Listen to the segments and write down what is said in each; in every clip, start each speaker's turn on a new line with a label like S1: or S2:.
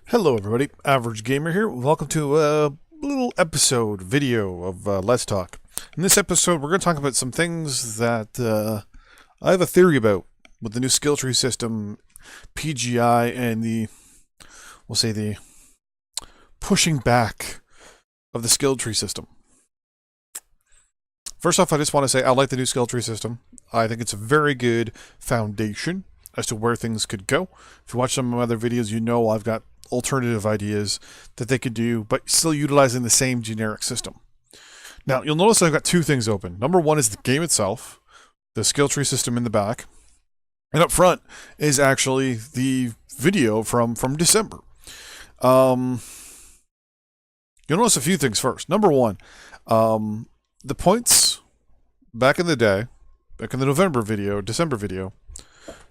S1: Hello everybody, Average Gamer here. Welcome to a little video of Let's Talk. In this episode, we're going to talk about some things that I have a theory about with the new skill tree system, PGI, and we'll say the pushing back of the skill tree system. First off, I just want to say I like the new skill tree system. I think it's a very good foundation as to where things could go. If you watch some of my other videos, you know I've got alternative ideas that they could do, but still utilizing the same generic system. Now, you'll notice I've got two things open. Number one is the game itself, the skill tree system in the back, and up front is actually the video from December. You'll notice a few things first. Number one, the points back in the day, back in the December video,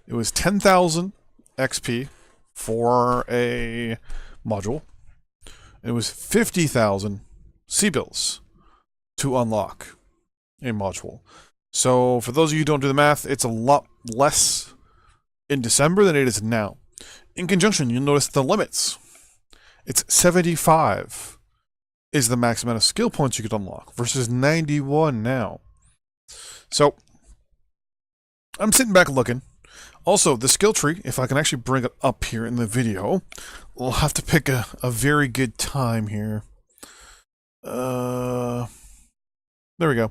S1: it was 10,000 XP for a module. It was 50,000 C-bills to unlock a module. So for those of you who don't do the math, it's a lot less in December than it is now. In conjunction, you'll notice the limits. It's 75 is the max amount of skill points you could unlock versus 91 now. So I'm sitting back looking. Also, the skill tree, if I can actually bring it up here in the video, we'll have to pick a very good time here. There we go.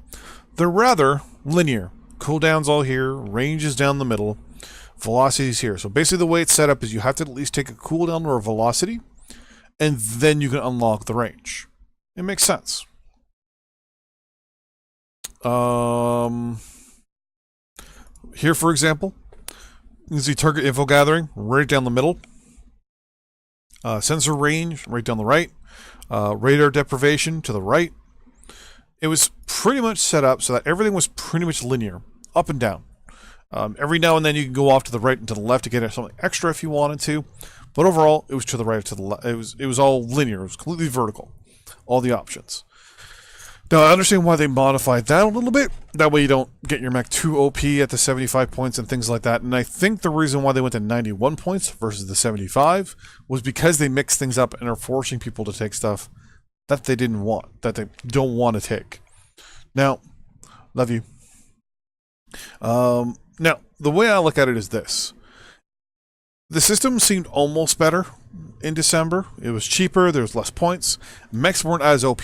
S1: They're rather linear. Cooldown's all here, range is down the middle, velocity's here. So basically the way it's set up is you have to at least take a cooldown or a velocity, and then you can unlock the range. It makes sense. Here, for example, you can see target info gathering right down the middle. Sensor range right down the right. Radar deprivation to the right. It was pretty much set up so that everything was pretty much linear, up and down. Every now and then you can go off to the right and to the left to get something extra if you wanted to, but overall it was to the right, to the left. It was all linear. It was completely vertical. All the options. Now, I understand why they modified that a little bit. That way you don't get your mech too OP at the 75 points and things like that. And I think the reason why they went to 91 points versus the 75 was because they mixed things up and are forcing people to take stuff that they didn't want, that they don't want to take. Now, love you. Now, the way I look at it is this. The system seemed almost better in December. It was cheaper. There was less points. Mechs weren't as OP.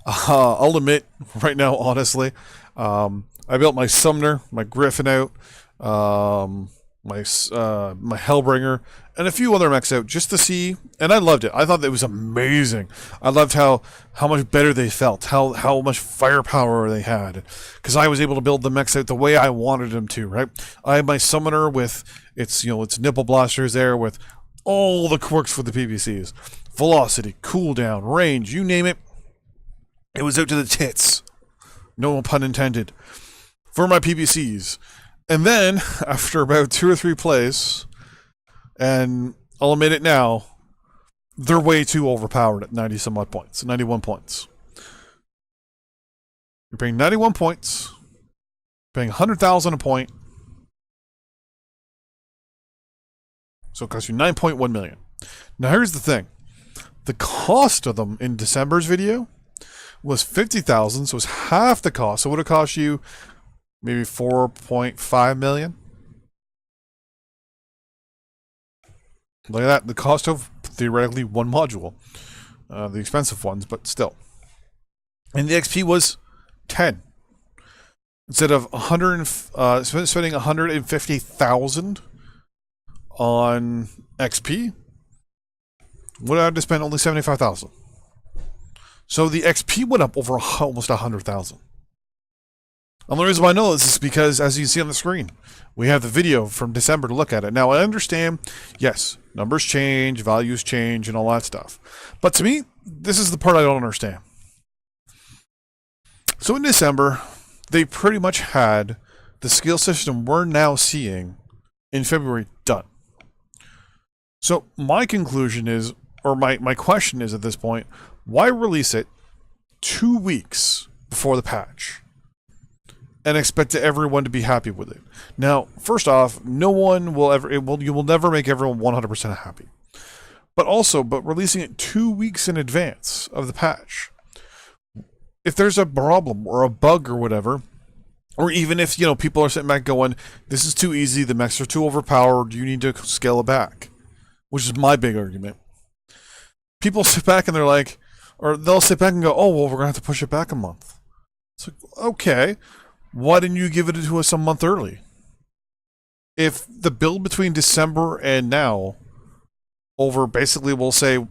S1: I'll admit, right now, honestly, I built my Sumner, my Griffin out, my Hellbringer, and a few other mechs out just to see, and I loved it. I thought it was amazing. I loved how much better they felt, how much firepower they had, because I was able to build the mechs out the way I wanted them to. Right? I had my Summoner with its nipple blasters there with all the quirks for the PVCs, velocity, cooldown, range, you name it. It was out to the tits. No pun intended. For my PVCs. And then, after about 2 or 3 plays, and I'll admit it now, they're way too overpowered at 90 some odd points. 91 points. You're paying 91 points, paying 100,000 a point. So it costs you 9.1 million. Now here's the thing. The cost of them in December's video was 50,000, so it was half the cost. So it would have cost you maybe 4.5 million. Look at that. The cost of theoretically one module. The expensive ones, but still. And the XP was 10. Instead of spending 150,000 on XP, would I have to spend only 75,000. So the XP went up over almost 100,000. And the reason why I know this is because, as you can see on the screen, we have the video from December to look at it. Now, I understand, yes, numbers change, values change, and all that stuff. But to me, this is the part I don't understand. So in December, they pretty much had the skill system we're now seeing in February done. So my conclusion is, or my question is at this point, why release it 2 weeks before the patch and expect everyone to be happy with it? Now, first off, no one will ever, you will never make everyone 100% happy. but releasing it 2 weeks in advance of the patch. If there's a problem or a bug or whatever, or even if, people are sitting back going, this is too easy, the mechs are too overpowered, you need to scale it back. Which is my big argument. People sit back and they're like, or they'll sit back and go, oh, well, we're going to have to push it back a month. It's like, okay, why didn't you give it to us a month early? If the build between December and now, over basically, we'll say,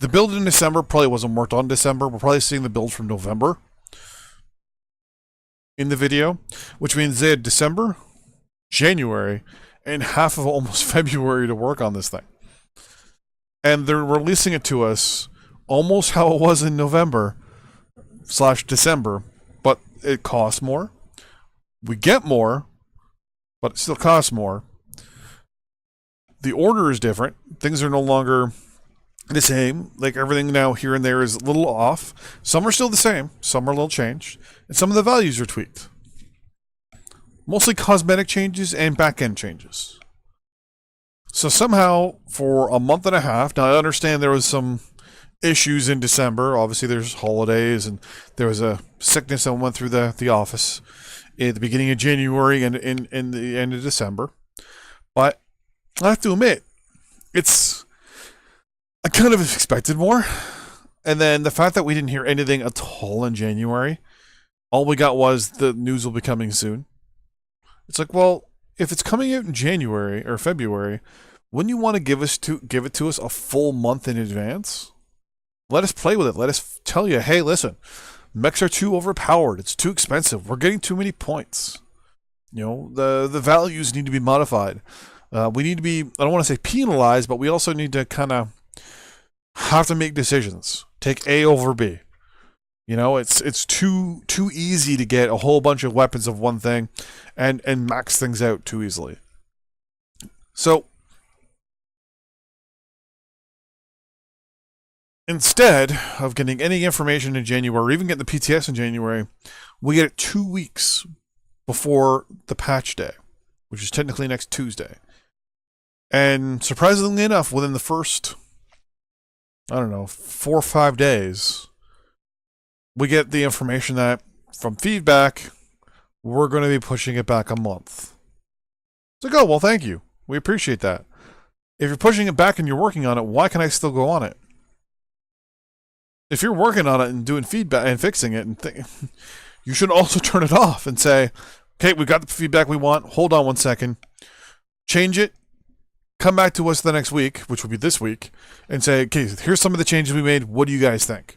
S1: the build in December probably wasn't worked on in December. We're probably seeing the build from November in the video, which means they had December, January, and half of almost February to work on this thing. And they're releasing it to us almost how it was in November / December, but it costs more. We get more, but it still costs more. The order is different. Things are no longer the same. Like everything now here and there is a little off. Some are still the same. Some are a little changed. And some of the values are tweaked. Mostly cosmetic changes and back-end changes. So somehow, for a month and a half, now I understand there was some issues in December. Obviously, there's holidays, and there was a sickness that went through the office at the beginning of January and in the end of December. But I have to admit, I kind of expected more. And then the fact that we didn't hear anything at all in January, all we got was the news will be coming soon. It's like, well, if it's coming out in January or February, wouldn't you want to give it to us a full month in advance? Let us play with it. Let us tell you, hey, listen, mechs are too overpowered. It's too expensive. We're getting too many points. The values need to be modified. We need to be, I don't want to say penalized, but we also need to kind of have to make decisions. Take A over B. It's too easy to get a whole bunch of weapons of one thing and max things out too easily. So instead of getting any information in January, or even getting the PTS in January, we get it 2 weeks before the patch day, which is technically next Tuesday. And surprisingly enough, within the first, 4 or 5 days, we get the information that, from feedback, we're going to be pushing it back a month. It's like, oh, well, thank you. We appreciate that. If you're pushing it back and you're working on it, why can I still go on it? If you're working on it and doing feedback and fixing it, you should also turn it off and say, okay, we got the feedback we want. Hold on 1 second. Change it. Come back to us the next week, which will be this week, and say, okay, here's some of the changes we made. What do you guys think?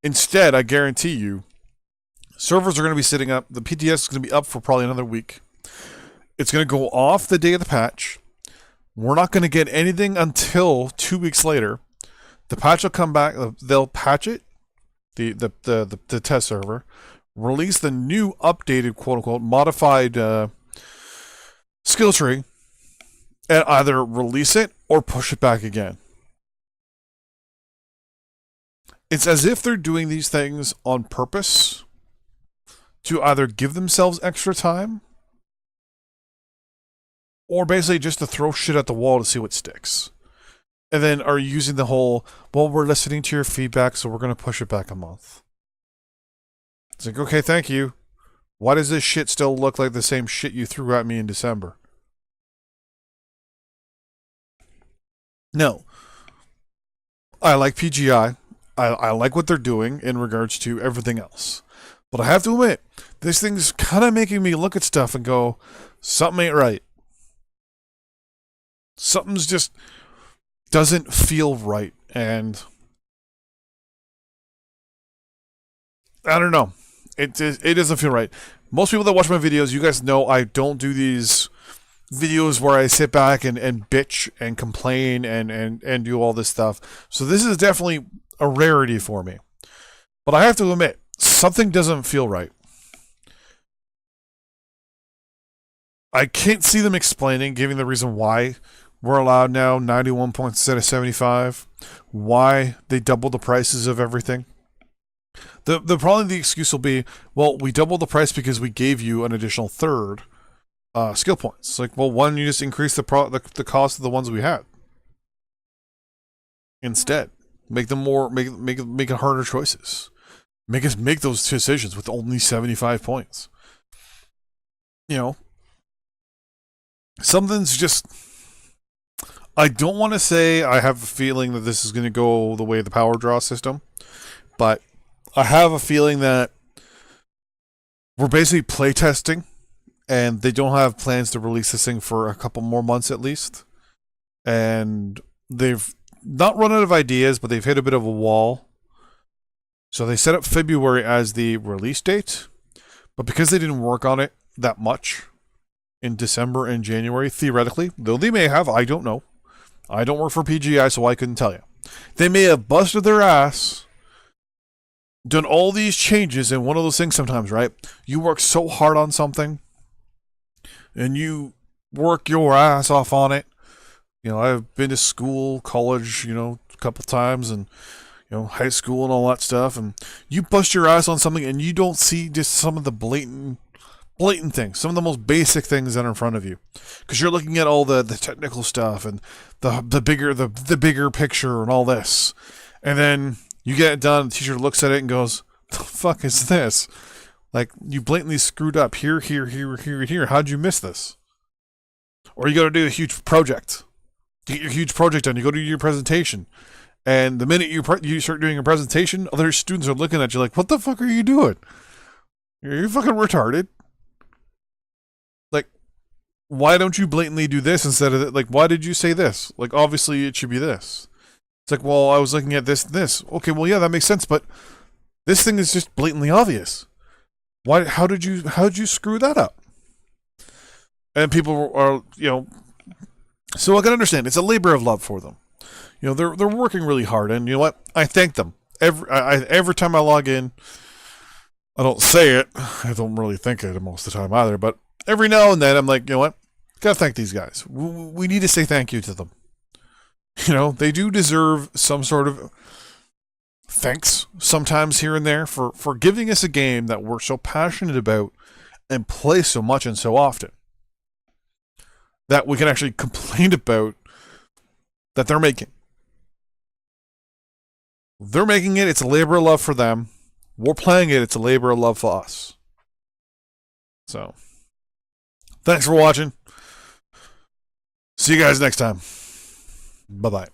S1: Instead, I guarantee you, servers are going to be sitting up. The PTS is going to be up for probably another week. It's going to go off the day of the patch. We're not going to get anything until 2 weeks later. The patch will come back. They'll patch it, the test server, release the new updated, quote-unquote, modified skill tree, and either release it or push it back again. It's as if they're doing these things on purpose to either give themselves extra time or basically just to throw shit at the wall to see what sticks. And then are using the whole, well, we're listening to your feedback, so we're going to push it back a month. It's like, okay, thank you. Why does this shit still look like the same shit you threw at me in December? No. I like PGI. I like what they're doing in regards to everything else. But I have to admit, this thing's kind of making me look at stuff and go, something ain't right. Something's just doesn't feel right. And I don't know. It doesn't feel right. Most people that watch my videos, you guys know I don't do these videos where I sit back and bitch and complain and do all this stuff. So this is definitely a rarity for me. But I have to admit, something doesn't feel right. I can't see them explaining, giving the reason why we're allowed now 91 points instead of 75. Why they doubled the prices of everything. Probably the excuse will be, well, we doubled the price because we gave you an additional third skill points. Like, well, why don't you just increase the cost of the ones we had? instead. Make them more make it harder choices. Make us make those decisions with only 75 points. You know, something's just. I don't want to say I have a feeling that this is going to go the way of the power draw system, but I have a feeling that we're basically playtesting, and they don't have plans to release this thing for a couple more months at least. And they've not run out of ideas, but they've hit a bit of a wall. So they set up February as the release date, but because they didn't work on it that much in December and January, theoretically, though they may have, I don't know. I don't work for PGI, so I couldn't tell you. They may have busted their ass, done all these changes, and one of those things sometimes, right? You work so hard on something, and you work your ass off on it. You know, I've been to school, college, a couple times, and high school and all that stuff, and you bust your ass on something, and you don't see just some of the blatant things, some of the most basic things that are in front of you, because you're looking at all the technical stuff and the bigger picture and all this, and then you get it done. The teacher looks at it and goes, "The fuck is this? Like, you blatantly screwed up here. How'd you miss this?" Or you got to do a huge project. Get your huge project done. You go to your presentation, and the minute you start doing a presentation, other students are looking at you like, "What the fuck are you doing? You're fucking retarded." Like, why don't you blatantly do this instead of like, why did you say this? Like, obviously it should be this. It's like, well, I was looking at this and this. Okay, well, yeah, that makes sense, but this thing is just blatantly obvious. Why? How did you screw that up? And people are, so I can understand. It's a labor of love for them. They're working really hard, and you know what? I thank them every time I log in. I don't say it. I don't really think it most of the time either. But every now and then, I'm like, you know what? Gotta thank these guys. We need to say thank you to them. They do deserve some sort of thanks sometimes here and there for giving us a game that we're so passionate about and play so much and so often that we can actually complain about that they're making. They're making it. It's a labor of love for them. We're playing it. It's a labor of love for us. So, thanks for watching. See you guys next time. Bye-bye.